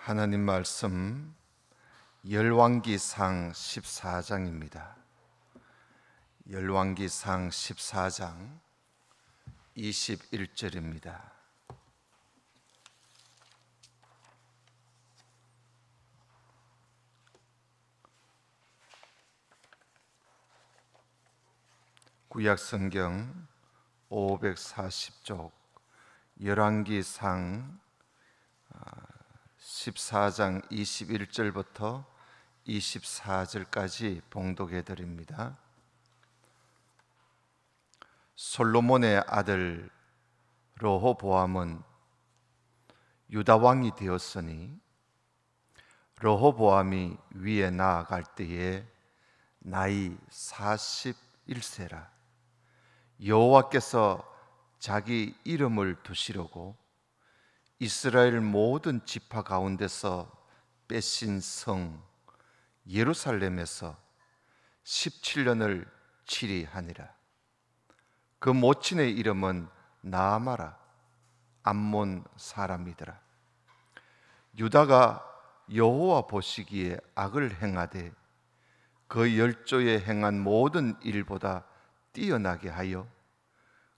하나님 말씀 열왕기상 14장입니다. 열왕기상 14장 21절입니다. 구약성경 540쪽 열왕기상 14장 21절부터 24절까지 봉독해 드립니다. 솔로몬의 아들 르호보암은 유다 왕이 되었으니 르호보암이 위에 나아갈 때에 나이 41세라. 여호와께서 자기 이름을 두시려고 이스라엘 모든 지파 가운데서 빼신 성 예루살렘에서 17년을 치리하니라. 그 모친의 이름은 나아마라. 암몬 사람이더라. 유다가 여호와 보시기에 악을 행하되 그 열조에 행한 모든 일보다 뛰어나게 하여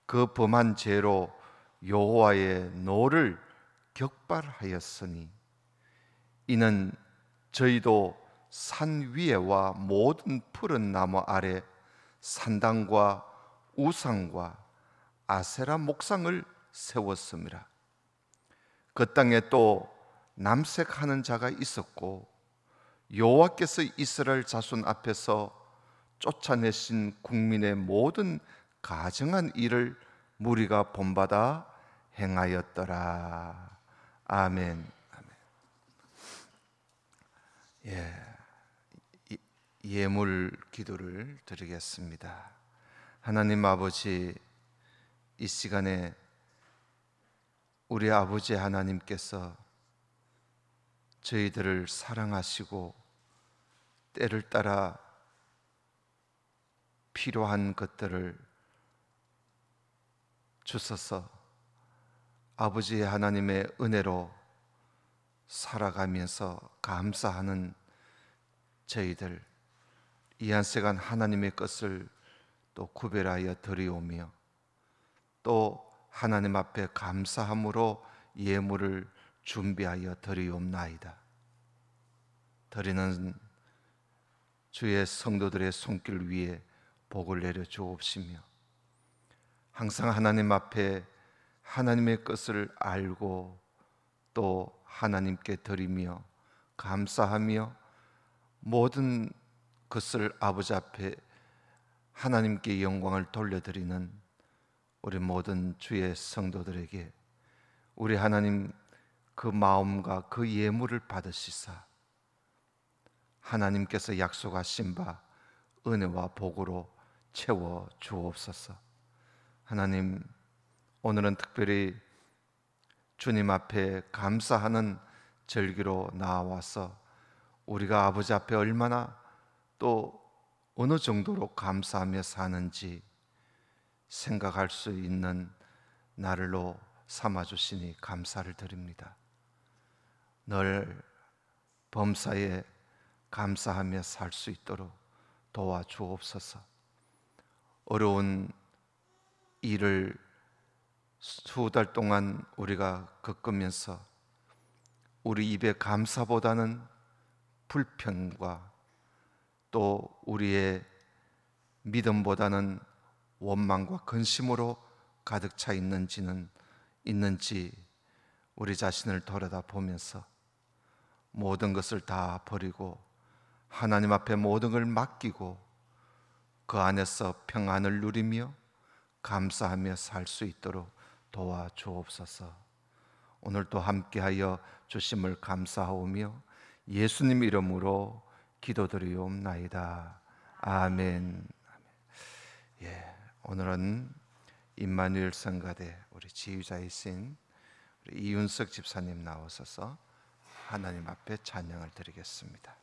그 범한 죄로 여호와의 노를 격발하였으니 이는 저희도 산 위에와 모든 푸른 나무 아래 산당과 우상과 아세라 목상을 세웠습니다. 그 땅에 또 남색하는 자가 있었고 여호와께서 이스라엘 자손 앞에서 쫓아내신 국민의 모든 가증한 일을 무리가 본받아 행하였더라. 아멘. 예물 기도를 드리겠습니다. 하나님 아버지, 이 시간에 우리 아버지 하나님께서 저희들을 사랑하시고 때를 따라 필요한 것들을 주셔서 아버지 하나님의 은혜로 살아가면서 감사하는 저희들, 이 한 시간 하나님의 것을 또 구별하여 드리오며 또 하나님 앞에 감사함으로 예물을 준비하여 드리옵나이다. 드리는 주의 성도들의 손길 위에 복을 내려 주옵시며 항상 하나님 앞에 하나님의 것을 알고 또 하나님께 드리며 감사하며 모든 것을 아버지 앞에 하나님께 영광을 돌려드리는 우리 모든 주의 성도들에게 우리 하나님 그 마음과 그 예물을 받으시사 하나님께서 약속하신 바 은혜와 복으로 채워 주옵소서. 하나님, 오늘은 특별히 주님 앞에 감사하는 절기로 나와서 우리가 아버지 앞에 얼마나 또 어느 정도로 감사하며 사는지 생각할 수 있는 날로 삼아주시니 감사를 드립니다. 늘 범사에 감사하며 살 수 있도록 도와주옵소서. 어려운 일을 수달 동안 우리가 겪으면서 우리 입에 감사보다는 불평과 또 우리의 믿음보다는 원망과 근심으로 가득 차 있는지 우리 자신을 돌아다 보면서 모든 것을 다 버리고 하나님 앞에 모든 걸 맡기고 그 안에서 평안을 누리며 감사하며 살 수 있도록 도와주옵소서. 오늘도 함께하여 주심을 감사하오며 예수님 이름으로 기도드리옵나이다. 아멘. 오늘은 임마누엘 성가대 우리 지휘자이신 우리 이윤석 집사님 나오셔서 하나님 앞에 찬양을 드리겠습니다.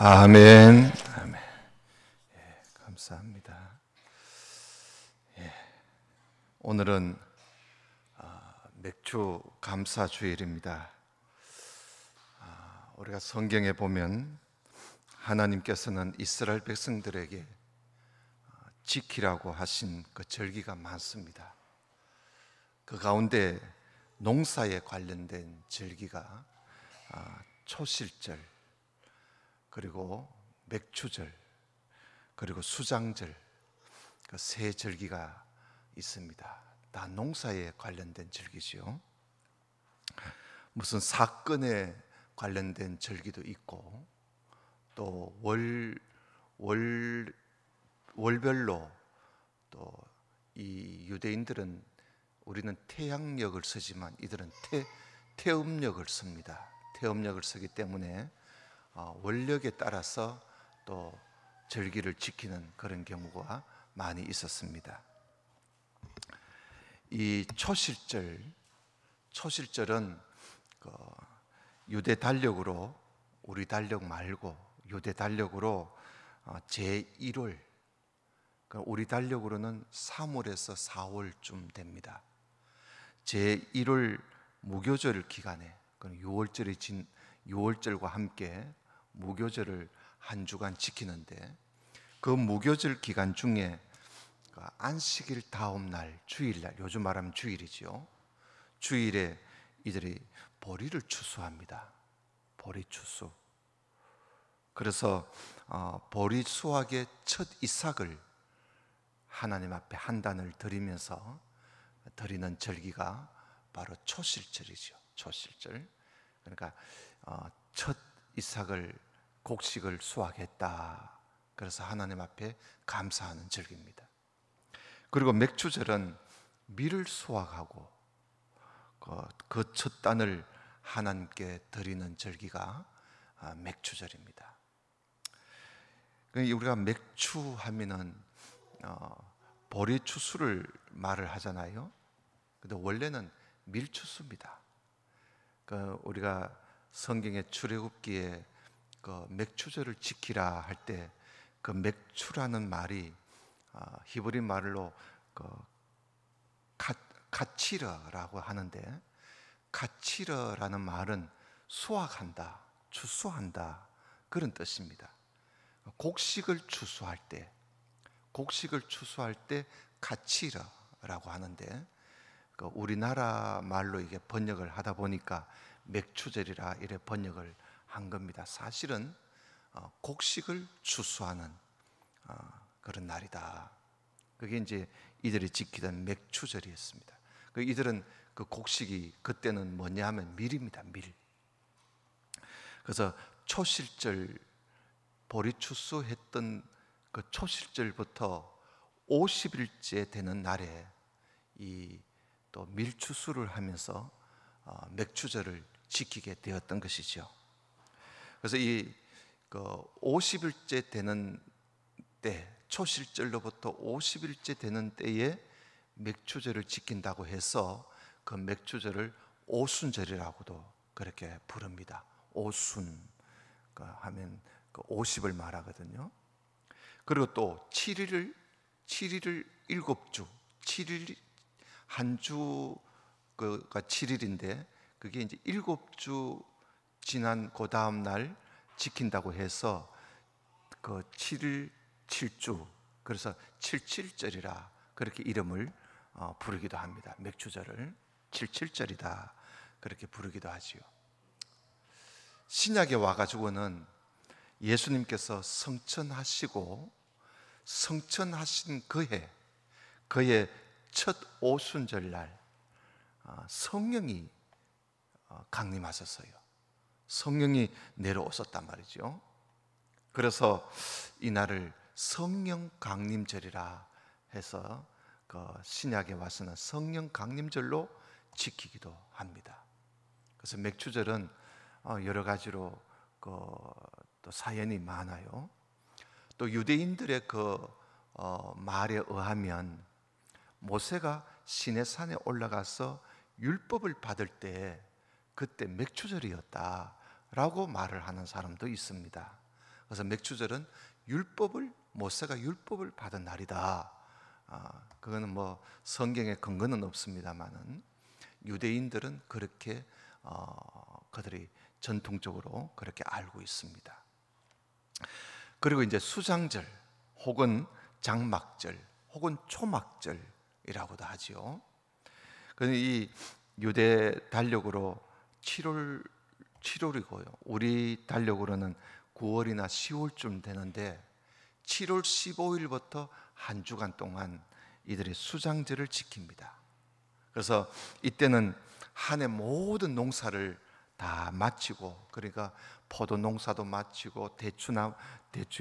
아멘. 아멘. 예, 감사합니다. 예, 오늘은 맥주 감사 주일입니다. 우리가 성경에 보면 하나님께서는 이스라엘 백성들에게 지키라고 하신 그 절기가 많습니다. 그 가운데 농사에 관련된 절기가 초실절, 그리고 맥추절, 그리고 수장절, 그 세 절기가 있습니다. 다 농사에 관련된 절기지요. 무슨 사건에 관련된 절기도 있고, 또 월별로, 또 이 유대인들은, 우리는 태양력을 쓰지만 이들은 태음력을 씁니다. 태음력을 쓰기 때문에 원력에 따라서 또 절기를 지키는 그런 경우가 많이 있었습니다. 이 초실절은 유대 달력으로, 우리 달력 말고 유대 달력으로 제1월, 우리 달력으로는 3월에서 4월쯤 됩니다. 제1월 무교절 기간에, 6월절이 진 6월절과 함께 무교절을 한 주간 지키는데, 그 무교절 기간 중에 안식일 다음 날, 주일날, 요즘 말하면 주일이죠. 주일에 이들이 보리를 추수합니다. 보리 추수. 그래서 보리 수확의 첫 이삭을 하나님 앞에 한 단을 드리면서 드리는 절기가 바로 초실절이죠. 초실절. 그러니까 첫 이삭을, 곡식을 수확했다. 그래서 하나님 앞에 감사하는 절기입니다. 그리고 맥추절은 밀을 수확하고 그 첫 단을 하나님께 드리는 절기가 맥추절입니다. 우리가 맥추 하면은 보리 추수를 말을 하잖아요. 근데 원래는 밀추수입니다. 우리가 성경의 출애굽기에 맥추절을 지키라 할 때 그 맥추라는 말이 히브리 말로 가치러라고 하는데, 가치러라는 말은 수확한다, 추수한다, 그런 뜻입니다. 곡식을 추수할 때 가치러라고 하는데, 우리나라 말로 이게 번역을 하다 보니까 맥추절이라 이래 번역을 한 겁니다. 사실은 곡식을 추수하는 그런 날이다. 그게 이제 이들이 지키던 맥추절이었습니다. 이들은 그 곡식이 그때는 뭐냐 하면 밀입니다. 밀. 그래서 초실절, 보리 추수했던 그 초실절부터 50일째 되는 날에 이 또 밀추수를 하면서 맥추절을 지키게 되었던 것이죠. 그래서 이 50일째 되는 때, 초실절로부터 50일째 되는 때에 맥추절을 지킨다고 해서 그 맥추절을 오순절이라고도 그렇게 부릅니다. 오순 하면 50을 말하거든요. 그리고 또 7일을 7주, 7일 한 주가 7일인데, 그게 이제 7주 지난 그 다음 날 지킨다고 해서 그 7일 7주, 그래서 77절이라 그렇게 이름을 부르기도 합니다. 맥추절을 77절이다 그렇게 부르기도 하지요. 신약에 와가지고는 예수님께서 성천하시고 성천하신 그의 첫 오순절날 성령이 강림하셨어요. 성령이 내려오셨단 말이죠. 그래서 이 날을 성령 강림절이라 해서 신약에 와서는 성령 강림절로 지키기도 합니다. 그래서 맥추절은 여러 가지로 또 사연이 많아요. 또 유대인들의 말에 의하면 모세가 시내산에 올라가서 율법을 받을 때 그때 맥추절이었다라고 말을 하는 사람도 있습니다. 그래서 맥주절은 모세가 율법을 받은 날이다. 그거는 뭐 성경에 근거는 없습니다만은 유대인들은 그렇게 그들이 전통적으로 그렇게 알고 있습니다. 그리고 이제 수장절 혹은 장막절 혹은 초막절이라고도 하지요. 이 유대 달력으로 7월이고요. 우리 달력으로는 9월이나 10월쯤 되는데 7월 15일부터 한 주간 동안 이들이 수장절을 지킵니다. 그래서 이때는 한 해 모든 농사를 다 마치고, 그러니까 포도 농사도 마치고 대추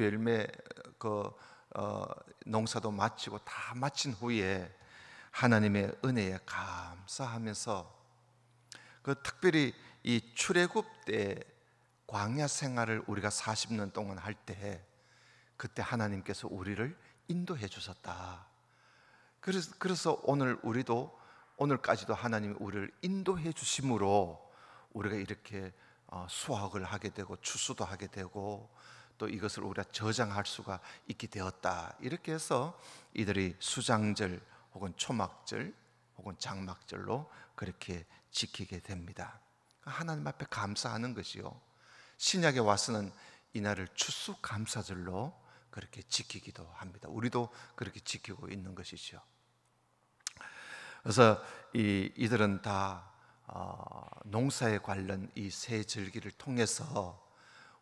열매 농사도 마치고 다 마친 후에 하나님의 은혜에 감사하면서 특별히 이 출애굽 때 광야 생활을 우리가 40년 동안 할 때 그때 하나님께서 우리를 인도해 주셨다. 그래서 오늘까지도 하나님이 우리를 인도해 주심으로 우리가 이렇게 수확을 하게 되고 추수도 하게 되고 또 이것을 우리가 저장할 수가 있게 되었다. 이렇게 해서 이들이 수장절 혹은 초막절 혹은 장막절로 그렇게 지키게 됩니다. 하나님 앞에 감사하는 것이요. 신약에 와서는 이날을 추수감사절로 그렇게 지키기도 합니다. 우리도 그렇게 지키고 있는 것이죠. 그래서 이들은 다 농사에 관련 이 세 절기를 통해서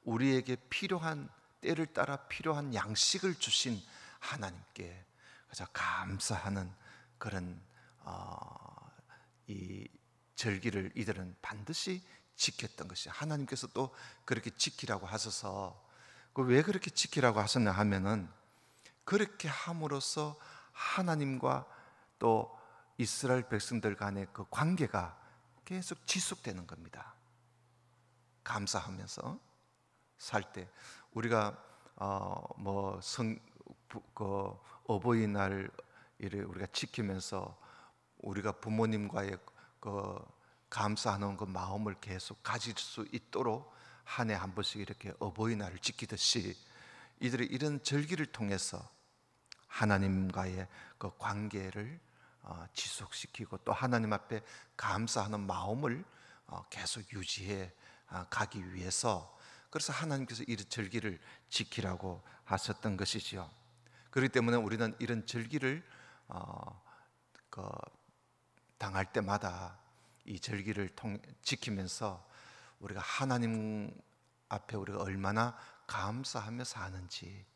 우리에게 필요한 때를 따라 필요한 양식을 주신 하나님께 그래서 감사하는 그런 이 절기를 이들은 반드시 지켰던 것이 하나님께서 또 그렇게 지키라고 하셔서 왜 그렇게 지키라고 하셨냐 하면은 그렇게 함으로써 하나님과 또 이스라엘 백성들 간의 그 관계가 계속 지속되는 겁니다. 감사하면서 살 때 우리가 어버이날 일을 우리가 지키면서 우리가 부모님과의 그 감사하는 그 마음을 계속 가질 수 있도록 한 해 한 번씩 이렇게 어버이날을 지키듯이 이들이 이런 절기를 통해서 하나님과의 그 관계를 지속시키고 또 하나님 앞에 감사하는 마음을 계속 유지해 가기 위해서 그래서 하나님께서 이 절기를 지키라고 하셨던 것이지요. 그렇기 때문에 우리는 이런 절기를 당할 때마다 이 절기를 지키면서 우리가 하나님 앞에 우리가 얼마나 감사하며 사는지,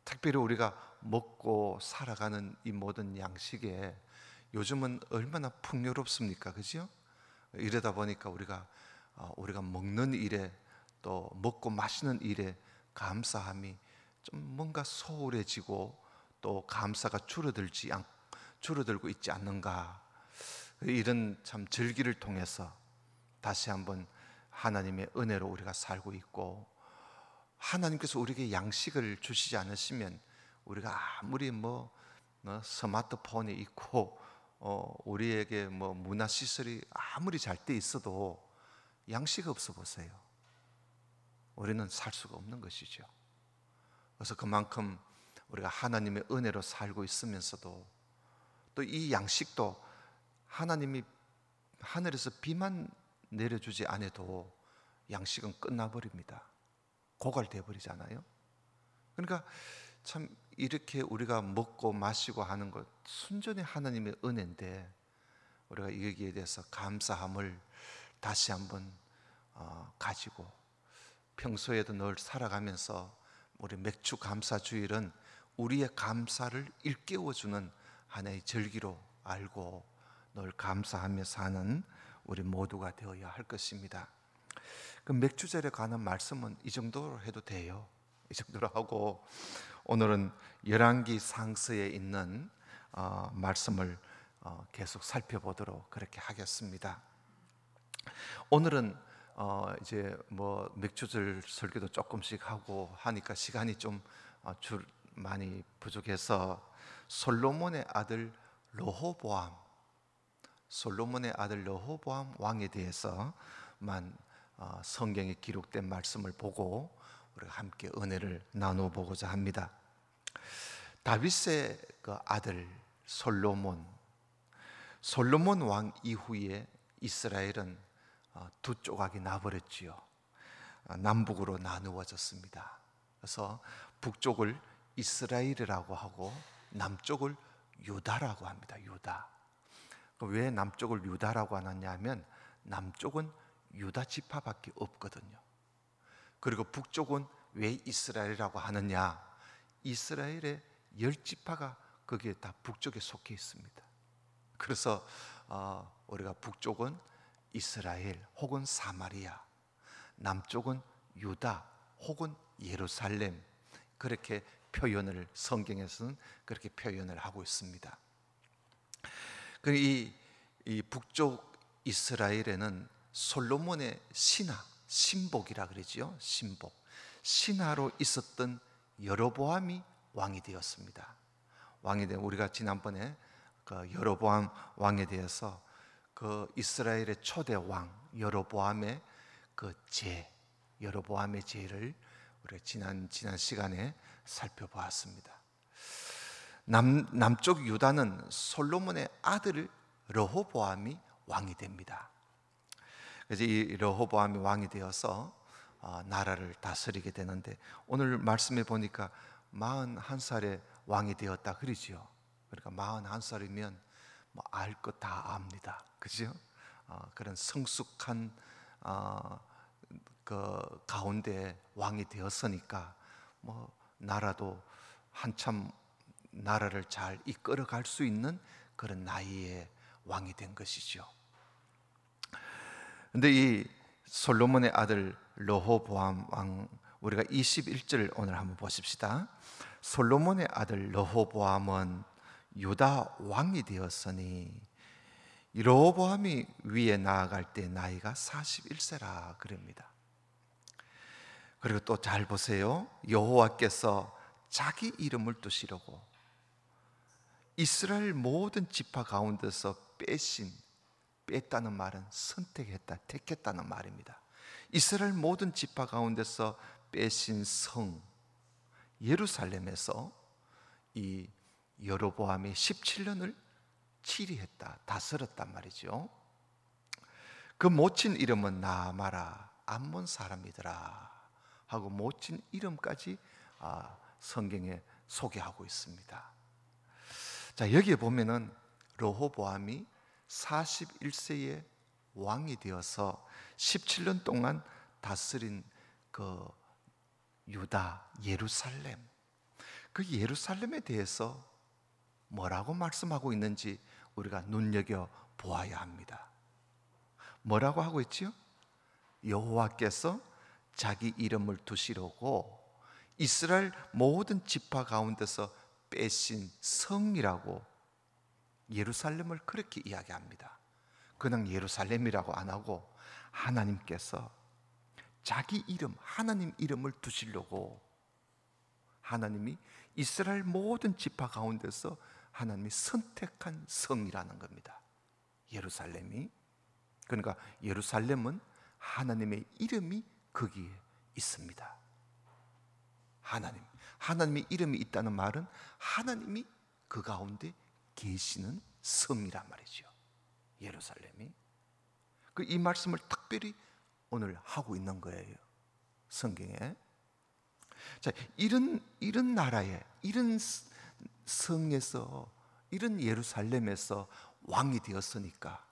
특별히 우리가 먹고 살아가는 이 모든 양식에 요즘은 얼마나 풍요롭습니까? 그죠? 이러다 보니까 우리가 먹는 일에 또 먹고 마시는 일에 감사함이 좀 뭔가 소홀해지고 또 감사가 줄어들고 있지 않는가. 이런 참 절기를 통해서 다시 한번 하나님의 은혜로 우리가 살고 있고, 하나님께서 우리에게 양식을 주시지 않으시면 우리가 아무리 스마트폰이 있고 우리에게 문화시설이 아무리 잘 돼 있어도 양식 없어 보세요. 우리는 살 수가 없는 것이죠. 그래서 그만큼 우리가 하나님의 은혜로 살고 있으면서도 또 이 양식도 하나님이 하늘에서 비만 내려주지 않아도 양식은 끝나버립니다. 고갈돼 버리잖아요. 그러니까 참 이렇게 우리가 먹고 마시고 하는 것 순전히 하나님의 은혜인데 우리가 여기에 대해서 감사함을 다시 한번 가지고 평소에도 늘 살아가면서 우리 맥주 감사 주일은 우리의 감사를 일깨워주는 하나의 절기로 알고 늘 감사하며 사는 우리 모두가 되어야 할 것입니다. 그 맥주절에 관한 말씀은 이 정도로 해도 돼요. 이 정도로 하고 오늘은 열왕기 상서에 있는 말씀을 계속 살펴보도록 그렇게 하겠습니다. 오늘은 이제 맥주절 설교도 조금씩 하고 하니까 시간이 좀 많이 부족해서 솔로몬의 아들 르호보암 왕에 대해서만 성경에 기록된 말씀을 보고 우리가 함께 은혜를 나누어 보고자 합니다. 다윗의 그 아들 솔로몬 왕 이후에 이스라엘은 두 조각이 나버렸지요. 남북으로 나누어졌습니다. 그래서 북쪽을 이스라엘이라고 하고 남쪽을 유다라고 합니다. 유다. 왜 남쪽을 유다라고 하느냐 하면 남쪽은 유다 지파밖에 없거든요. 그리고 북쪽은 왜 이스라엘이라고 하느냐? 이스라엘의 10지파가 거기에 다 북쪽에 속해 있습니다. 그래서 우리가 북쪽은 이스라엘 혹은 사마리아, 남쪽은 유다 혹은 예루살렘, 그렇게 표현을 성경에서는 그렇게 표현을 하고 있습니다. 이 북쪽 이스라엘에는 솔로몬의 신복이라 그러지요. 신하로 있었던 여로보암이 왕이 되었습니다. 우리가 지난번에 그 여로보암 왕에 대해서 그 이스라엘의 초대 왕 여로보암의 여로보암의 죄를 우리가 지난 시간에 살펴보았습니다. 남쪽 유다는 솔로몬의 아들 르호보암이 왕이 됩니다. 그래서 이 르호보암이 왕이 되어서 나라를 다스리게 되는데, 오늘 말씀해 보니까 41살에 왕이 되었다 그러지요. 그러니까 41살이면 뭐 알 것 다 압니다. 그죠? 그런 성숙한 그 가운데 왕이 되었으니까 뭐 나라도 한참 나라를 잘 이끌어갈 수 있는 그런 나이에 왕이 된 것이죠. 그런데 이 솔로몬의 아들 르호보암 왕, 우리가 21절 오늘 한번 보십시다. 솔로몬의 아들 르호보암은 유다 왕이 되었으니 르호보암이 위에 나아갈 때 나이가 41세라 그럽니다. 그리고 또 잘 보세요. 여호와께서 자기 이름을 두시려고 이스라엘 모든 지파 가운데서 뺐다는 말은 선택했다, 택했다는 말입니다. 이스라엘 모든 지파 가운데서 빼신 성 예루살렘에서 이 여로보암이 17년을 치리했다, 다스렸단 말이죠. 그 모친 이름은 나아마라, 암몬 사람이더라 하고 모친 이름까지 성경에 소개하고 있습니다. 자, 여기에 보면은 르호보암이 41세의 왕이 되어서 17년 동안 다스린 그 유다 예루살렘, 그 예루살렘에 대해서 뭐라고 말씀하고 있는지 우리가 눈여겨 보아야 합니다. 뭐라고 하고 있지요? 여호와께서 자기 이름을 두시려고 이스라엘 모든 지파 가운데서 빼신 성이라고 예루살렘을 그렇게 이야기합니다. 그냥 예루살렘이라고 안 하고 하나님께서 자기 이름, 하나님 이름을 두시려고 하나님이 이스라엘 모든 지파 가운데서 하나님이 선택한 성이라는 겁니다. 예루살렘이. 그러니까 예루살렘은 하나님의 이름이 거기에 있습니다. 하나님의 이름이 있다는 말은 하나님이 그 가운데 계시는 성이란 말이죠. 예루살렘이. 이 말씀을 특별히 오늘 하고 있는 거예요, 성경에. 자, 이런 나라에, 이런 성에서, 이런 예루살렘에서 왕이 되었으니까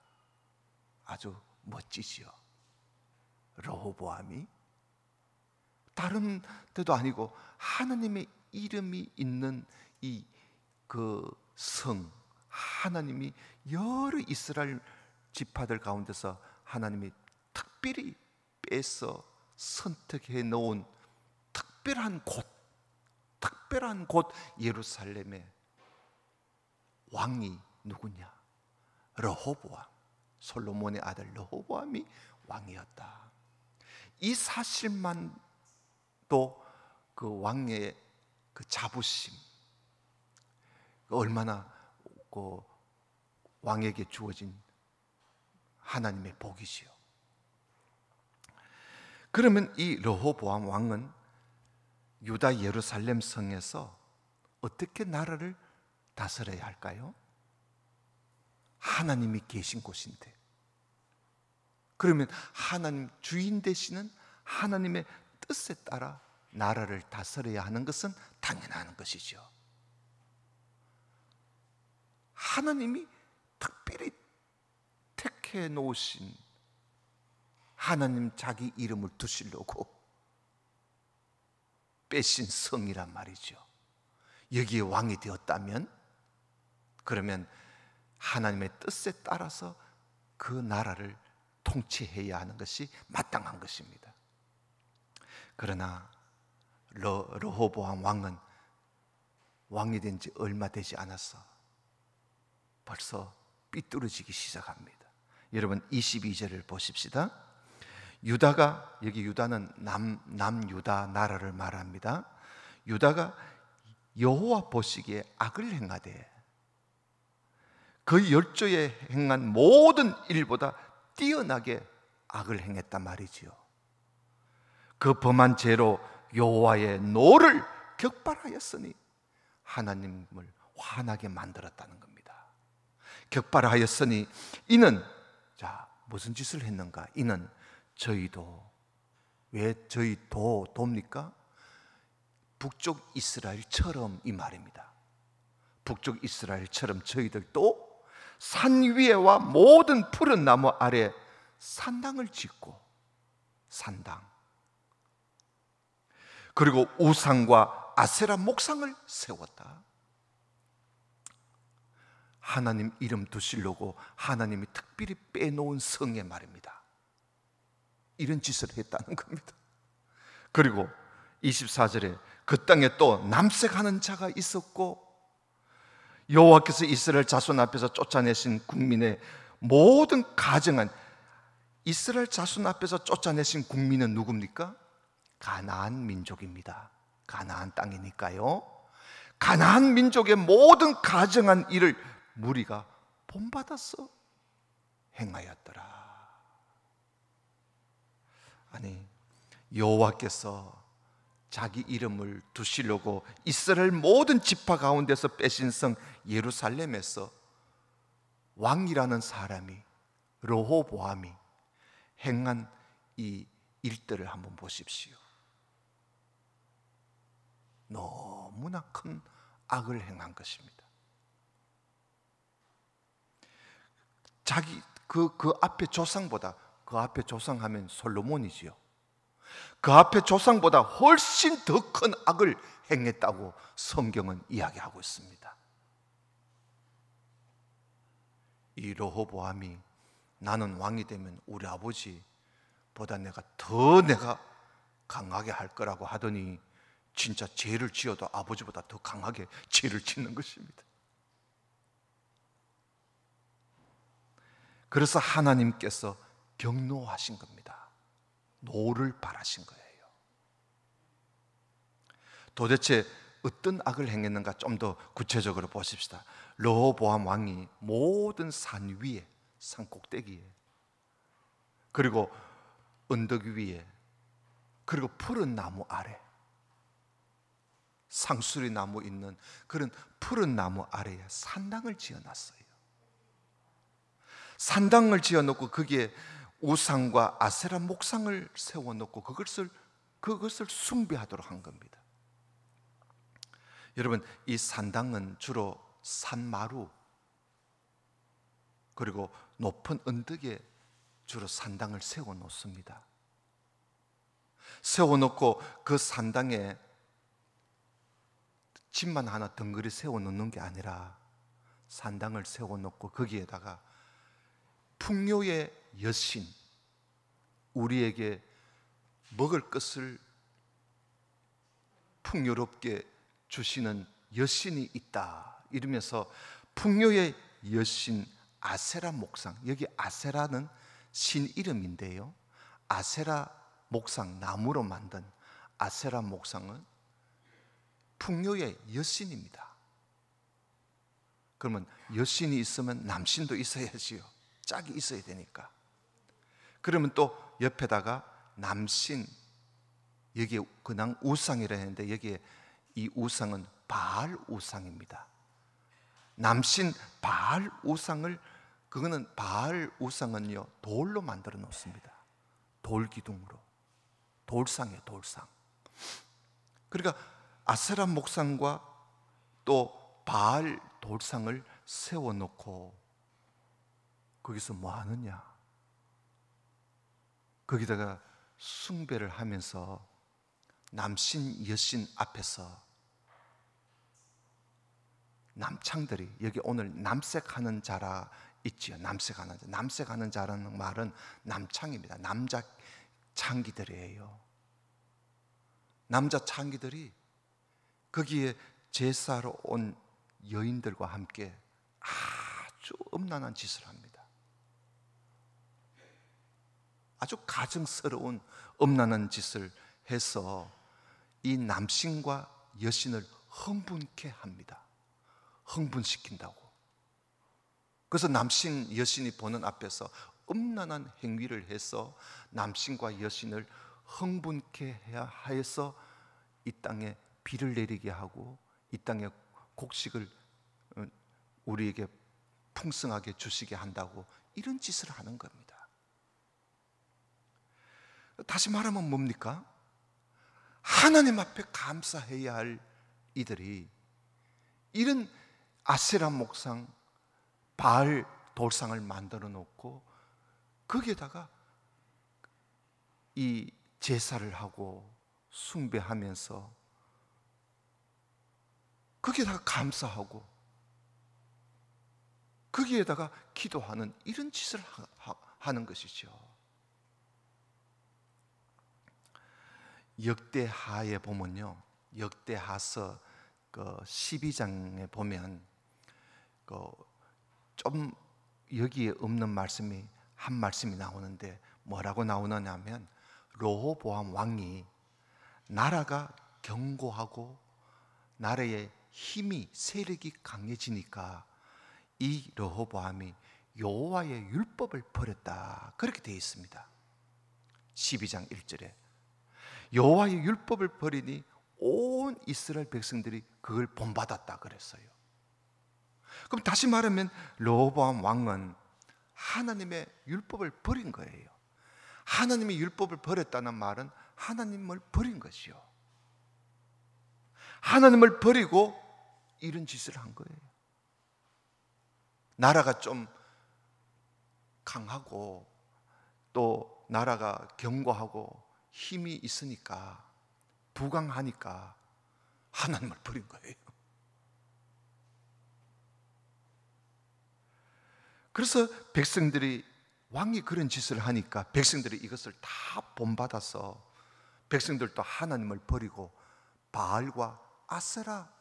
아주 멋지지요. 르호보암이 다른 데도 아니고 하나님의 이름이 있는 이 그 성, 하나님이 여러 이스라엘 지파들 가운데서 하나님이 특별히 빼서 선택해 놓은 특별한 곳 예루살렘의 왕이 누구냐? 르호보암, 솔로몬의 아들 르호보암이 왕이었다. 이 사실만 또 그 왕의 그 자부심, 얼마나 그 왕에게 주어진 하나님의 복이시요. 그러면 이 르호보암 왕은 유다 예루살렘 성에서 어떻게 나라를 다스려야 할까요? 하나님이 계신 곳인데, 그러면 하나님 주인 되시는 하나님의 뜻에 따라 나라를 다스려야 하는 것은 당연한 것이죠. 하나님이 특별히 택해 놓으신, 하나님 자기 이름을 두시려고 빼신 성이란 말이죠. 여기에 왕이 되었다면, 그러면 하나님의 뜻에 따라서 그 나라를 통치해야 하는 것이 마땅한 것입니다. 그러나 르호보암 왕은 왕이 된 지 얼마 되지 않아서 벌써 삐뚤어지기 시작합니다. 여러분 22절을 보십시다. 유다가, 여기 유다는 남유다 나라를 말합니다. 유다가 여호와 보시기에 악을 행하되 그 열조에 행한 모든 일보다 뛰어나게 악을 행했단 말이지요. 그 범한 죄로 여호와의 노를 격발하였으니 하나님을 화나게 만들었다는 겁니다. 격발하였으니 이는, 자, 무슨 짓을 했는가? 이는 저희도, 왜 저희 돕니까? 북쪽 이스라엘처럼, 이 말입니다. 북쪽 이스라엘처럼 저희들도 산 위에와 모든 푸른 나무 아래 산당을 짓고, 산당, 그리고 우상과 아세라 목상을 세웠다. 하나님 이름 두시려고 하나님이 특별히 빼놓은 성의 말입니다. 이런 짓을 했다는 겁니다. 그리고 24절에 그 땅에 또 남색하는 자가 있었고, 여호와께서 이스라엘 자손 앞에서 쫓아내신 국민의 모든 가정한, 이스라엘 자손 앞에서 쫓아내신 국민은 누굽니까? 가나안 민족입니다. 가나안 땅이니까요. 가나안 민족의 모든 가정한 일을 무리가 본받아서 행하였더라. 아니, 여호와께서 자기 이름을 두시려고 이스라엘 모든 지파 가운데서 빼신 성 예루살렘에서 왕이라는 사람이, 르호보암이 행한 이 일들을 한번 보십시오. 너무나 큰 악을 행한 것입니다. 자기 그 앞에 조상보다, 그 앞에 조상하면 솔로몬이지요. 그 앞에 조상보다 훨씬 더 큰 악을 행했다고 성경은 이야기하고 있습니다. 이 르호보암이 나는 왕이 되면 우리 아버지보다 내가 강하게 할 거라고 하더니 진짜 죄를 지어도 아버지보다 더 강하게 죄를 짓는 것입니다. 그래서 하나님께서 경노하신 겁니다. 노를 바라신 거예요. 도대체 어떤 악을 행했는가 좀 더 구체적으로 보십시다. 르호보암 왕이 모든 산 위에, 산 꼭대기에, 그리고 언덕 위에, 그리고 푸른 나무 아래, 상수리 나무 있는 그런 푸른 나무 아래에 산당을 지어놨어요. 산당을 지어놓고 거기에 우상과 아세라 목상을 세워놓고 그것을 숭배하도록 한 겁니다. 여러분, 이 산당은 주로 산마루, 그리고 높은 언덕에 주로 산당을 세워놓습니다. 세워놓고 그 산당에 집만 하나 덩그리 세워놓는 게 아니라 산당을 세워놓고 거기에다가 풍요의 여신, 우리에게 먹을 것을 풍요롭게 주시는 여신이 있다 이러면서 풍요의 여신 아세라 목상, 여기 아세라는 신 이름인데요, 아세라 목상, 나무로 만든 아세라 목상은 풍요의 여신입니다. 그러면 여신이 있으면 남신도 있어야지요. 짝이 있어야 되니까. 그러면 또 옆에다가 남신, 여기에 그냥 우상이라 했는데 여기에 이 우상은 바알 우상입니다. 남신 바알 우상을, 그거는 바알 우상은요 돌로 만들어 놓습니다. 돌 기둥으로, 돌상이에요, 돌상. 그러니까 아세라 목상과 또 바알 돌상을 세워놓고 거기서 뭐 하느냐? 거기다가 숭배를 하면서 남신 여신 앞에서 남창들이, 여기 오늘 남색하는 자라 있지요. 남색하는 자. 남색하는 자라는 말은 남창입니다. 남자 창기들이에요. 남자 창기들이 거기에 제사로 온 여인들과 함께 아주 음란한 짓을 합니다. 아주 가증스러운 음란한 짓을 해서 이 남신과 여신을 흥분케 합니다. 흥분시킨다고. 그래서 남신 여신이 보는 앞에서 음란한 행위를 해서 남신과 여신을 흥분케 하여서 이 땅에 비를 내리게 하고 이 땅에 곡식을 우리에게 풍성하게 주시게 한다고 이런 짓을 하는 겁니다. 다시 말하면 뭡니까? 하나님 앞에 감사해야 할 이들이 이런 아세라 목상, 바알 돌상을 만들어 놓고 거기에다가 이 제사를 하고 숭배하면서 거기에다가 감사하고 거기에다가 기도하는 이런 짓을 하는 것이죠. 역대하에 보면요, 역대하서 12장에 보면 좀 여기에 없는 말씀이 한 말씀이 나오는데 뭐라고 나오느냐면, 르호보암 왕이 나라가 견고하고 나라의 힘이, 세력이 강해지니까 이 르호보암이 여호와의 율법을 버렸다, 그렇게 되어 있습니다. 12장 1절에 여호와의 율법을 버리니 온 이스라엘 백성들이 그걸 본받았다 그랬어요. 그럼 다시 말하면 르호보암 왕은 하나님의 율법을 버린 거예요. 하나님의 율법을 버렸다는 말은 하나님을 버린 것이요, 하나님을 버리고 이런 짓을 한 거예요. 나라가 좀 강하고 또 나라가 견고하고 힘이 있으니까, 부강하니까 하나님을 버린 거예요. 그래서 백성들이, 왕이 그런 짓을 하니까 백성들이 이것을 다 본받아서 백성들도 하나님을 버리고 바알과 아세라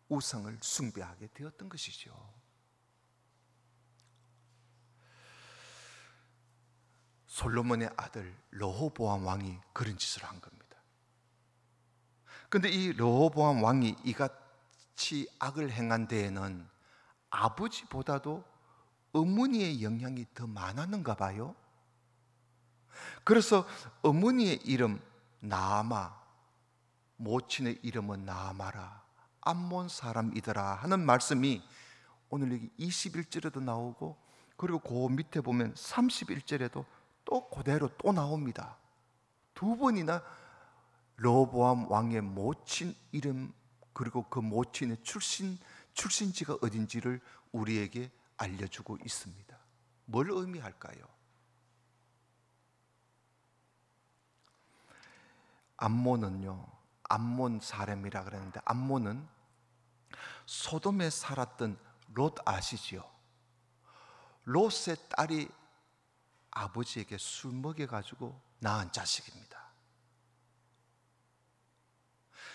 우상을 숭배하게 되었던 것이죠. 솔로몬의 아들 르호보암 왕이 그런 짓을 한 겁니다. 그런데 이 르호보암 왕이 이같이 악을 행한 데에는 아버지보다도 어머니의 영향이 더 많았는가 봐요. 그래서 어머니의 이름 나아마, 모친의 이름은 나아마라, 암몬 사람이더라 하는 말씀이 오늘 여기 21절에도 나오고, 그리고 그 밑에 보면 31절에도 또 그대로 또 나옵니다. 두 번이나 르호보암 왕의 모친 이름, 그리고 그 모친의 출신지가 어딘지를 우리에게 알려주고 있습니다. 뭘 의미할까요? 암몬은요, 암몬 사람이라 그랬는데, 암몬은 소돔에 살았던 롯 아시지요? 롯의 딸이 아버지에게 술 먹여가지고 낳은 자식입니다.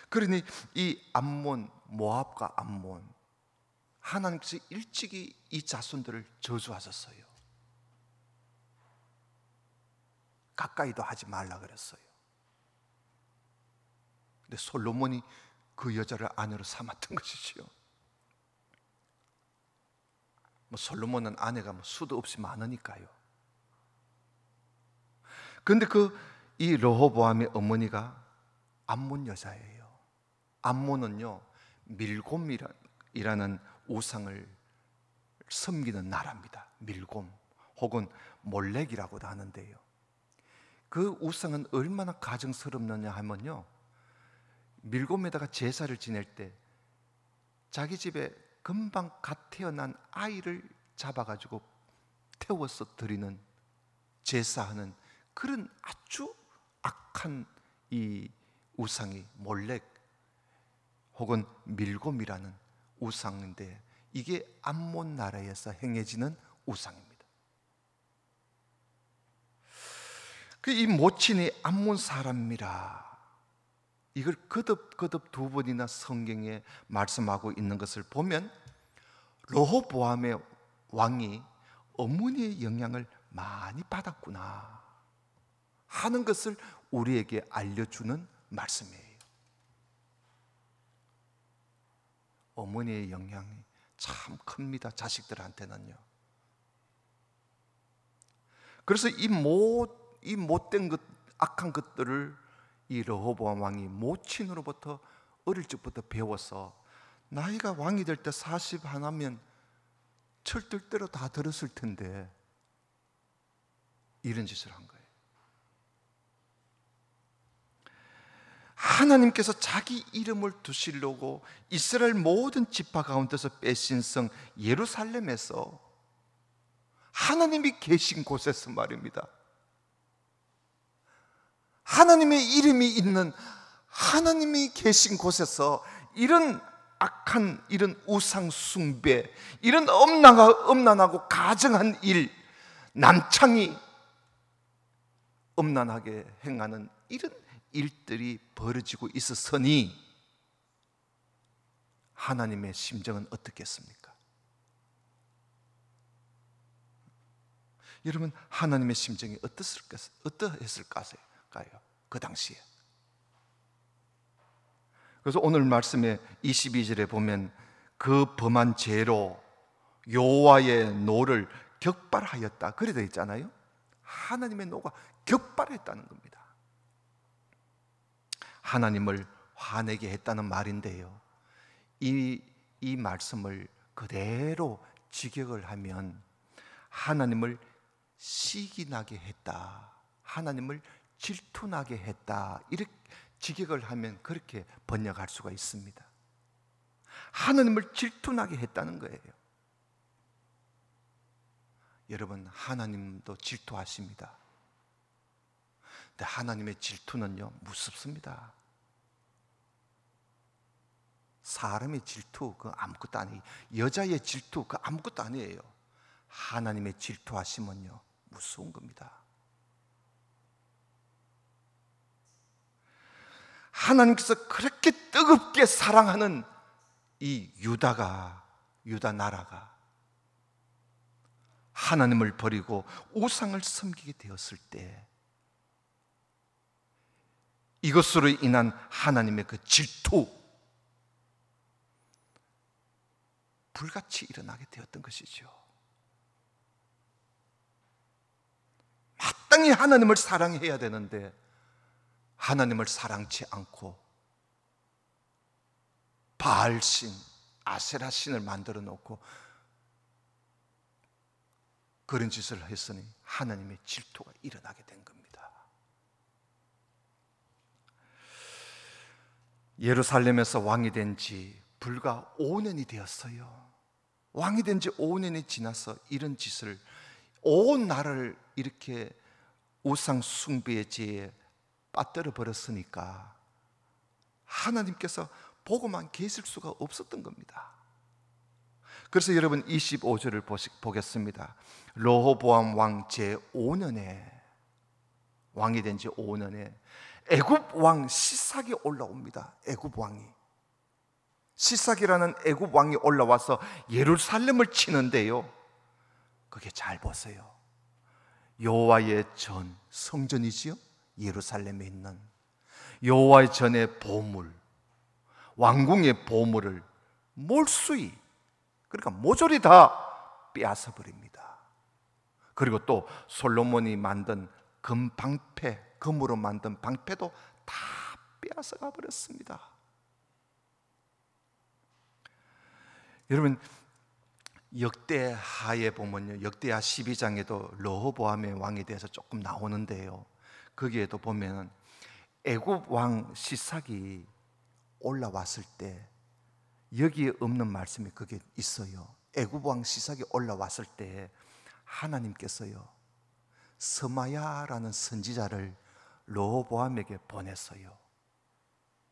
그러니 이 암몬, 모압과 암몬, 하나님께서 일찍이 이 자손들을 저주하셨어요. 가까이도 하지 말라 그랬어요. 근데 솔로몬이 그 여자를 아내로 삼았던 것이지요. 솔로몬은 아내가 수도 없이 많으니까요. 그런데 이 르호보암의 어머니가 암몬 여자예요. 암몬은요, 밀곰이라는 우상을 섬기는 나라입니다. 밀곰 혹은 몰렉이라고도 하는데요, 그 우상은 얼마나 가증스럽느냐 하면요, 밀곰에다가 제사를 지낼 때 자기 집에 금방 갓 태어난 아이를 잡아가지고 태워서 드리는, 제사하는 그런 아주 악한 이 우상이 몰렉 혹은 밀곰이라는 우상인데, 이게 암몬 나라에서 행해지는 우상입니다. 이 모친이 암몬 사람이라, 이걸 거듭 두 번이나 성경에 말씀하고 있는 것을 보면 르호보암의 왕이 어머니의 영향을 많이 받았구나 하는 것을 우리에게 알려주는 말씀이에요. 어머니의 영향이 참 큽니다, 자식들한테는요. 그래서 이 못된 것, 악한 것들을 이 르호보암 왕이 모친으로부터 어릴 적부터 배워서 나이가 왕이 될 때 40 하나면 철들대로 다 들었을 텐데 이런 짓을 한 거예요. 하나님께서 자기 이름을 두시려고 이스라엘 모든 지파 가운데서 빼신 성 예루살렘에서, 하나님이 계신 곳에서 말입니다, 하나님의 이름이 있는, 하나님이 계신 곳에서 이런 악한, 이런 우상 숭배, 이런 엄난하고 가증한 일, 남창이 엄난하게 행하는 이런 일들이 벌어지고 있었으니 하나님의 심정은 어떻겠습니까? 여러분, 하나님의 심정이 어떠했을까요? 그 당시에. 그래서 오늘 말씀에 22절에 보면 그 범한 죄로 여호와의 노를 격발하였다 그래 되어 있잖아요. 하나님의 노가 격발했다는 겁니다. 하나님을 화내게 했다는 말인데요, 이 말씀을 그대로 직역을 하면 하나님을 시기나게 했다, 하나님을 질투나게 했다, 이렇게 직역을 하면 그렇게 번역할 수가 있습니다. 하나님을 질투나게 했다는 거예요. 여러분, 하나님도 질투하십니다. 근데 하나님의 질투는요, 무섭습니다. 사람의 질투 그 아무것도 아니에요. 여자의 질투 그 아무것도 아니에요. 하나님의 질투하심은요, 무서운 겁니다. 하나님께서 그렇게 뜨겁게 사랑하는 이 유다 나라가 하나님을 버리고 우상을 섬기게 되었을 때, 이것으로 인한 하나님의 그 질투, 불같이 일어나게 되었던 것이죠. 마땅히 하나님을 사랑해야 되는데 하나님을 사랑치 않고 바알신, 아세라신을 만들어 놓고 그런 짓을 했으니 하나님의 질투가 일어나게 된 겁니다. 예루살렘에서 왕이 된 지 불과 5년이 되었어요. 왕이 된 지 5년이 지나서 이런 짓을, 온 나라를 이렇게 우상 숭배의 죄에 빠뜨려 버렸으니까 하나님께서 보고만 계실 수가 없었던 겁니다. 그래서 여러분 25절을 보겠습니다. 르호보암 왕 제5년에, 왕이 된 지 5년에 애굽 왕 시삭이 올라옵니다. 애굽 왕이, 시삭이라는 애굽 왕이 올라와서 예루살렘을 치는데요, 그게 잘 보세요. 여호와의 전, 성전이지요, 예루살렘에 있는 여호와의 전의 보물, 왕궁의 보물을 몰수히, 그러니까 모조리 다 빼앗아 버립니다. 그리고 또 솔로몬이 만든 금방패, 금으로 만든 방패도 다 빼앗아가 버렸습니다. 여러분, 역대하에 보면요, 역대하 12장에도 르호보암의 왕에 대해서 조금 나오는데요, 거기에도 보면 애굽 왕 시삭이 올라왔을 때 여기에 없는 말씀이 거기에 있어요. 애굽 왕 시삭이 올라왔을 때 하나님께서요, 스마야라는 선지자를 르호보암에게 보냈어요.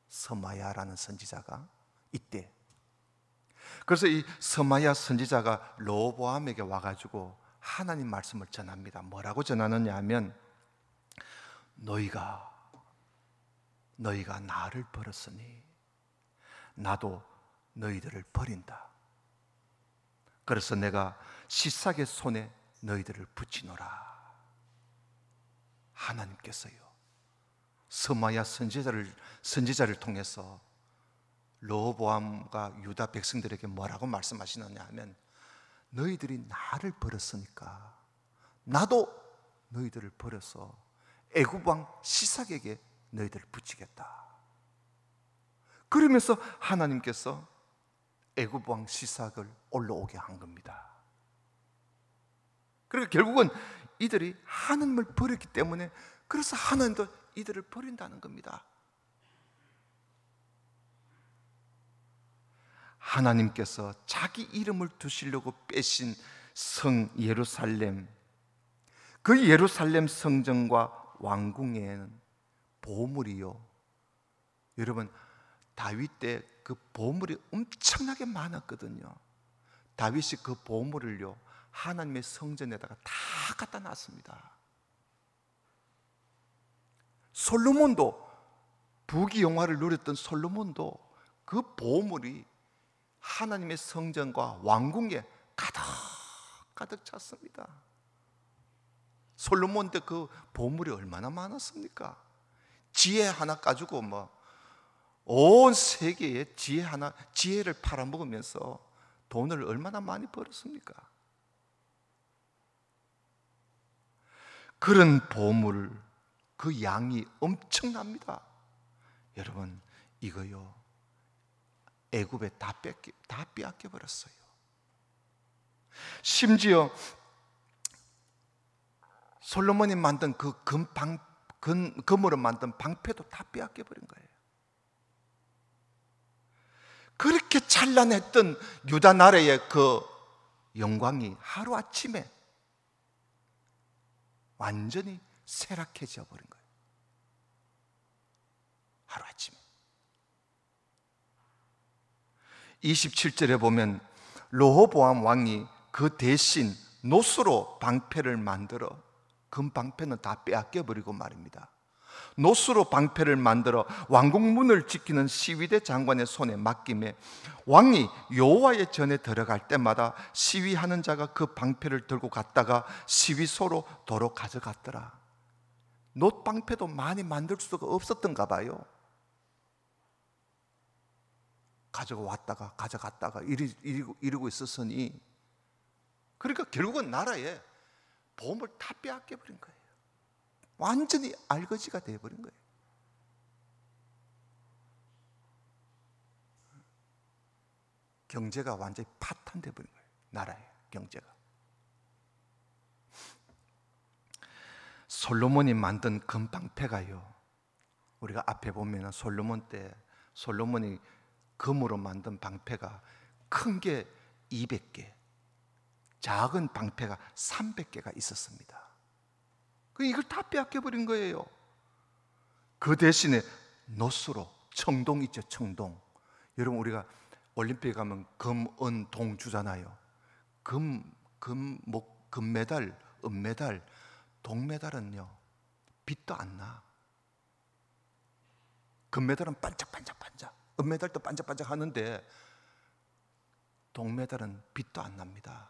스마야라는 선지자가 이때, 그래서 이 스마야 선지자가 르호보암에게 와가지고 하나님 말씀을 전합니다. 뭐라고 전하느냐 하면, 너희가 나를 버렸으니 나도 너희들을 버린다. 그래서 내가 시삭의 손에 너희들을 붙이노라. 하나님께서요, 스마야 선지자를 통해서 르호보암과 유다 백성들에게 뭐라고 말씀하시느냐 하면, 너희들이 나를 버렸으니까 나도 너희들을 버려서 애굽 왕 시삭에게 너희들을 붙이겠다. 그러면서 하나님께서 애굽 왕 시삭을 올라오게 한 겁니다. 그러니까 결국은 이들이 하나님을 버렸기 때문에, 그래서 하나님도 이들을 버린다는 겁니다. 하나님께서 자기 이름을 두시려고 빼신 성 예루살렘, 그 예루살렘 성전과 왕궁에는 보물이요, 여러분, 다윗 때 그 보물이 엄청나게 많았거든요. 다윗이 그 보물을요, 하나님의 성전에다가 다 갖다 놨습니다. 솔로몬도, 부귀영화를 누렸던 솔로몬도 그 보물이 하나님의 성전과 왕궁에 가득 찼습니다. 솔로몬 때 그 보물이 얼마나 많았습니까? 지혜 하나 가지고 온 세계에 지혜를 팔아먹으면서 돈을 얼마나 많이 벌었습니까? 그런 보물, 그 양이 엄청납니다. 여러분, 이거요, 애굽에 다 빼앗겨 버렸어요. 심지어 솔로몬이 만든 그 금으로 만든 방패도 다 빼앗겨 버린 거예요. 그렇게 찬란했던 유다 나라의 그 영광이 하루아침에 완전히 쇠락해져 버린 거예요. 하루아침에. 27절에 보면 르호보암 왕이 그 대신 노스로 방패를 만들어, 금방패는 다 빼앗겨 버리고 말입니다. 노스로 방패를 만들어 왕궁 문을 지키는 시위대 장관의 손에 맡김에, 왕이 여호와의 전에 들어갈 때마다 시위하는 자가 그 방패를 들고 갔다가 시위소로 도로 가져갔더라. 놋방패도 많이 만들 수가 없었던가 봐요. 가져왔다가 가져갔다가 이러고 있었으니, 그러니까 결국은 나라에 보험을 다 빼앗겨 버린 거예요. 완전히 알거지가 되어버린 거예요. 경제가 완전히 파탄돼 버린 거예요. 나라의 경제가. 솔로몬이 만든 금방패가요, 우리가 앞에 보면 솔로몬 때 솔로몬이 금으로 만든 방패가 큰 게 200개, 작은 방패가 300개가 있었습니다. 이걸 다 빼앗겨 버린 거예요. 그 대신에 노스로, 청동 있죠, 청동. 여러분, 우리가 올림픽에 가면 금, 은, 동 주잖아요. 금메달, 은메달, 동메달은요 빛도 안 나. 금메달은 반짝반짝반짝, 은메달도 반짝반짝 하는데 동메달은 빛도 안 납니다.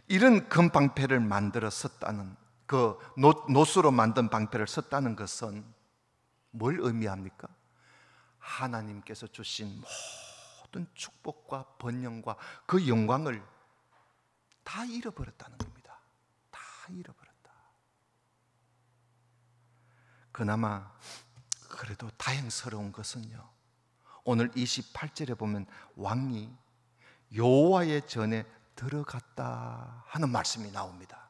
이런 금방패를 만들어 썼다는, 그 노스로 만든 방패를 썼다는 것은 뭘 의미합니까? 하나님께서 주신 모든 축복과 번영과 그 영광을 다 잃어버렸다는 겁니다. 다 잃어버렸다. 그나마 그래도 다행스러운 것은요, 오늘 28절에 보면 왕이 여호와의 전에 들어갔다 하는 말씀이 나옵니다.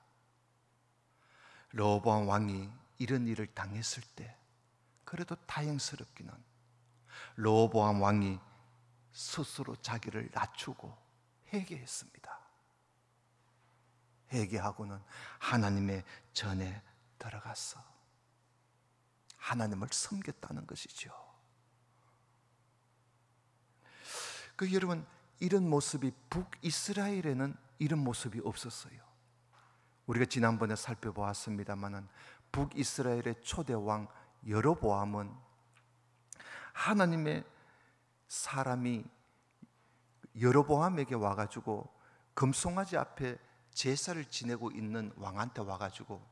르호보암 왕이 이런 일을 당했을 때 그래도 다행스럽기는 르호보암 왕이 스스로 자기를 낮추고 회개했습니다. 회개하고는 하나님의 전에 들어가서 하나님을 섬겼다는 것이죠. 여러분, 이런 모습이 북이스라엘에는 이런 모습이 없었어요. 우리가 지난번에 살펴보았습니다마는 북이스라엘의 초대 왕 여로보암은 하나님의 사람이 여로보암에게 와가지고 금송아지 앞에 제사를 지내고 있는 왕한테 와가지고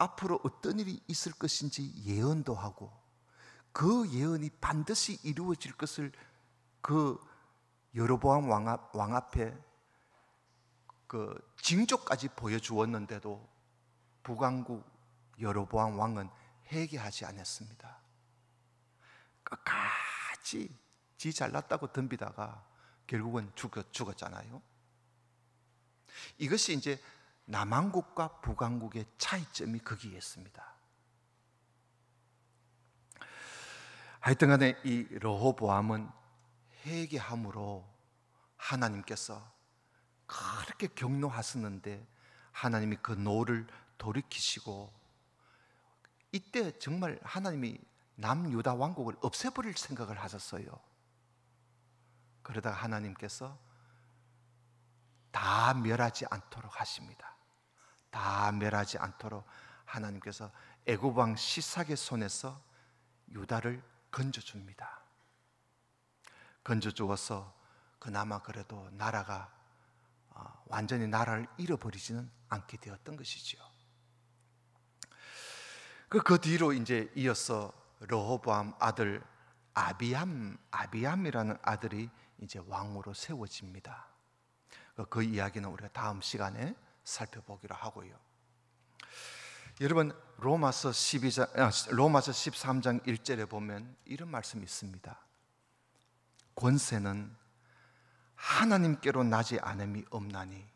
앞으로 어떤 일이 있을 것인지 예언도 하고 그 예언이 반드시 이루어질 것을 그 여로보암 왕 앞에 그 징조까지 보여주었는데도 북왕국 여로보암 왕은 회개하지 않았습니다. 끝까지 지 잘났다고 덤비다가 결국은 죽었잖아요. 이것이 이제 남왕국과 북왕국의 차이점이 거기에 있습니다. 하여튼 간에 이 르호보암은 회개함으로 하나님께서 그렇게 격노하셨는데 하나님이 그 노를 돌이키시고 이때 정말 하나님이 남유다 왕국을 없애버릴 생각을 하셨어요. 그러다가 하나님께서 다 멸하지 않도록 하십니다. 다 멸하지 않도록 하나님께서 애굽 왕 시삭의 손에서 유다를 건져줍니다. 건져주어서 그나마 그래도 나라가 완전히 나라를 잃어버리지는 않게 되었던 것이지요. 그 뒤로 이제 이어서 르호보암 아들 아비암이라는 아들이 이제 왕으로 세워집니다. 그 이야기는 우리가 다음 시간에 살펴보기로 하고요. 여러분, 로마서 13장 1절에 보면 이런 말씀이 있습니다. 권세는 하나님께로 나지 않음이 없나니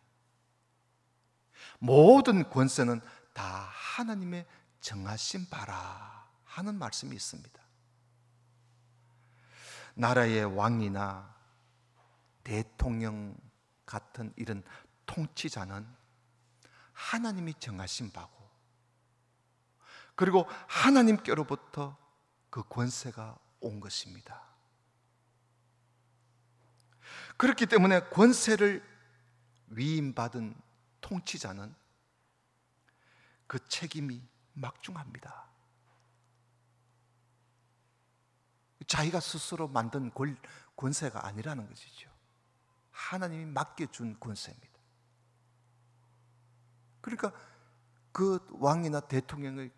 모든 권세는 다 하나님의 정하신 바라 하는 말씀이 있습니다. 나라의 왕이나 대통령 같은 이런 통치자는 하나님이 정하신 바고, 그리고 하나님께로부터 그 권세가 온 것입니다. 그렇기 때문에 권세를 위임받은 통치자는 그 책임이 막중합니다. 자기가 스스로 만든 권세가 아니라는 것이죠. 하나님이 맡겨준 권세입니다. 그러니까 그 왕이나 대통령의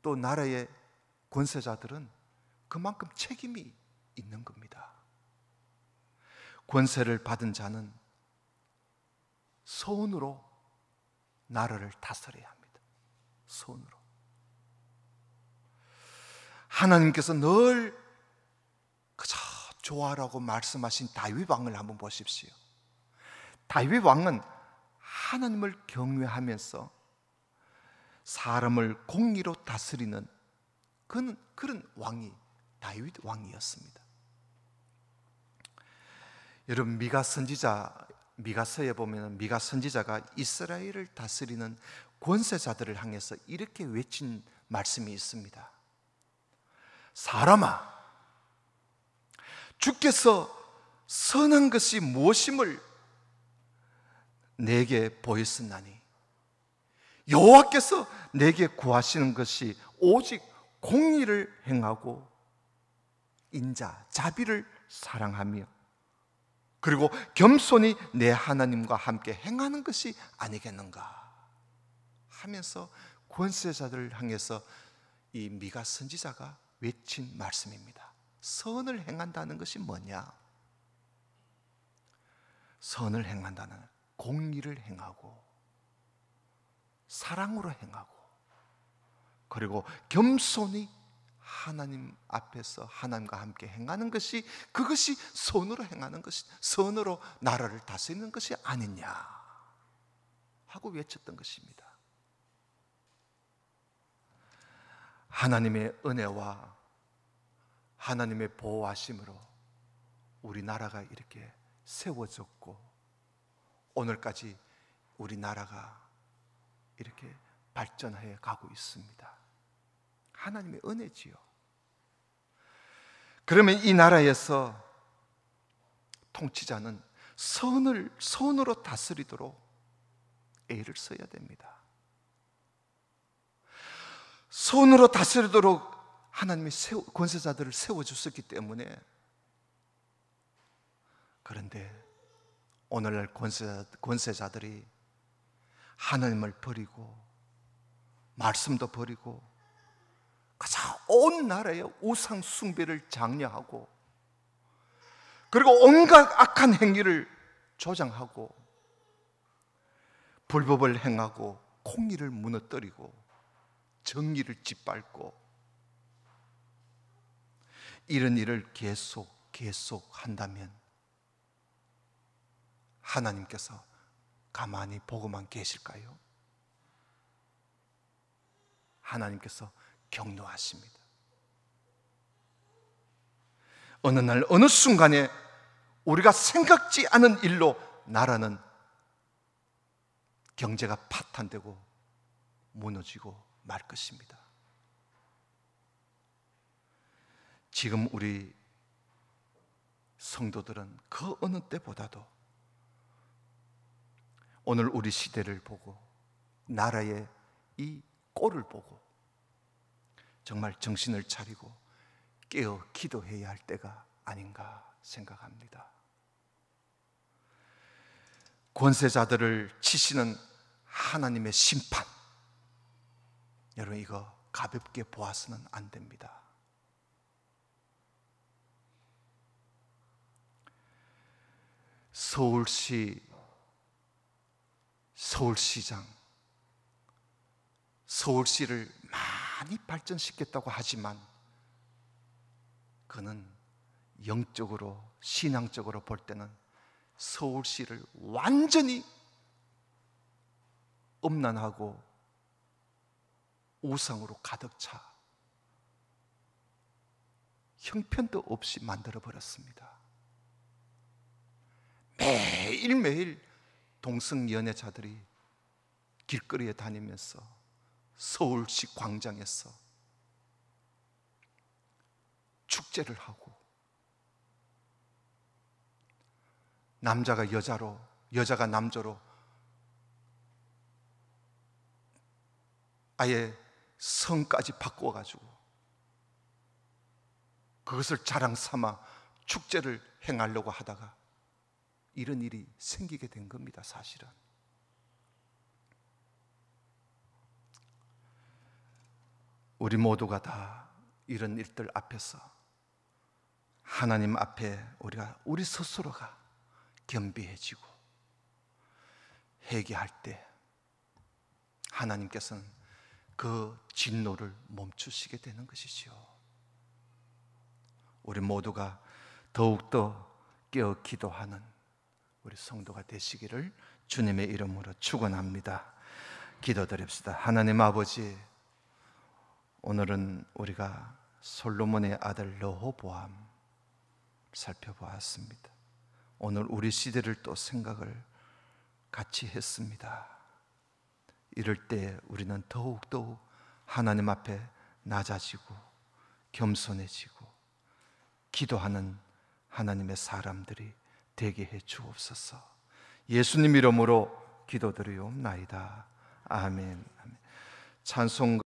또 나라의 권세자들은 그만큼 책임이 있는 겁니다. 권세를 받은 자는 손으로 나라를 다스려야 합니다. 손으로. 하나님께서 늘 그저 좋아라고 말씀하신 다윗 왕을 한번 보십시오. 다윗 왕은 하나님을 경외하면서 사람을 공의로 다스리는 그런 왕이 다윗 왕이었습니다. 여러분, 미가서에 보면 미가 선지자가 이스라엘을 다스리는 권세자들을 향해서 이렇게 외친 말씀이 있습니다. 사람아, 주께서 선한 것이 무엇임을 내게 보였으나니 여호와께서 내게 구하시는 것이 오직 공의를 행하고 인자, 자비를 사랑하며 그리고 겸손히 내 하나님과 함께 행하는 것이 아니겠는가 하면서 권세자들을 향해서 이 미가 선지자가 외친 말씀입니다. 선을 행한다는 것이 뭐냐? 선을 행한다는 공의를 행하고 사랑으로 행하고 그리고 겸손히 하나님 앞에서 하나님과 함께 행하는 것이, 그것이 선으로 행하는 것이, 선으로 나라를 다스리는 것이 아니냐 하고 외쳤던 것입니다. 하나님의 은혜와 하나님의 보호하심으로 우리나라가 이렇게 세워졌고, 오늘까지 우리나라가 이렇게 발전해 가고 있습니다. 하나님의 은혜지요. 그러면 이 나라에서 통치자는 선으로 다스리도록 애를 써야 됩니다. 선으로 다스리도록 하나님이 권세자들을 세워주셨기 때문에. 그런데 오늘날 권세자들이 하나님을 버리고 말씀도 버리고 가장 온 나라의 우상 숭배를 장려하고, 그리고 온갖 악한 행위를 조장하고 불법을 행하고 공의를 무너뜨리고 정의를 짓밟고, 이런 일을 계속 한다면 하나님께서 가만히 보고만 계실까요? 하나님께서 격노하십니다. 어느 날 어느 순간에 우리가 생각지 않은 일로 나라는 경제가 파탄되고 무너지고 말 것입니다. 지금 우리 성도들은 그 어느 때보다도 오늘 우리 시대를 보고 나라의 이 꼴을 보고 정말 정신을 차리고 깨어 기도해야 할 때가 아닌가 생각합니다. 권세자들을 치시는 하나님의 심판, 여러분 이거 가볍게 보아서는 안 됩니다. 서울시장, 서울시를 많이 발전시켰다고 하지만 그는 영적으로 신앙적으로 볼 때는 서울시를 완전히 음란하고 우상으로 가득 차 형편도 없이 만들어 버렸습니다. 매일매일 동성 연애자들이 길거리에 다니면서 서울시 광장에서 축제를 하고, 남자가 여자로, 여자가 남자로 아예 성까지 바꾸어가지고 그것을 자랑 삼아 축제를 행하려고 하다가 이런 일이 생기게 된 겁니다. 사실은 우리 모두가 다 이런 일들 앞에서 하나님 앞에 우리 스스로가 겸비해지고 회개할 때 하나님께서는 그 진노를 멈추시게 되는 것이지요. 우리 모두가 더욱더 깨어 기도하는 우리 성도가 되시기를 주님의 이름으로 축원합니다. 기도드립시다. 하나님 아버지, 오늘은 우리가 솔로몬의 아들 르호보암 살펴보았습니다. 오늘 우리 시대를 또 생각을 같이 했습니다. 이럴 때 우리는 더욱더욱 하나님 앞에 낮아지고 겸손해지고 기도하는 하나님의 사람들이 되게 해 주옵소서. 예수님 이름으로 기도드리옵나이다. 아멘. 찬송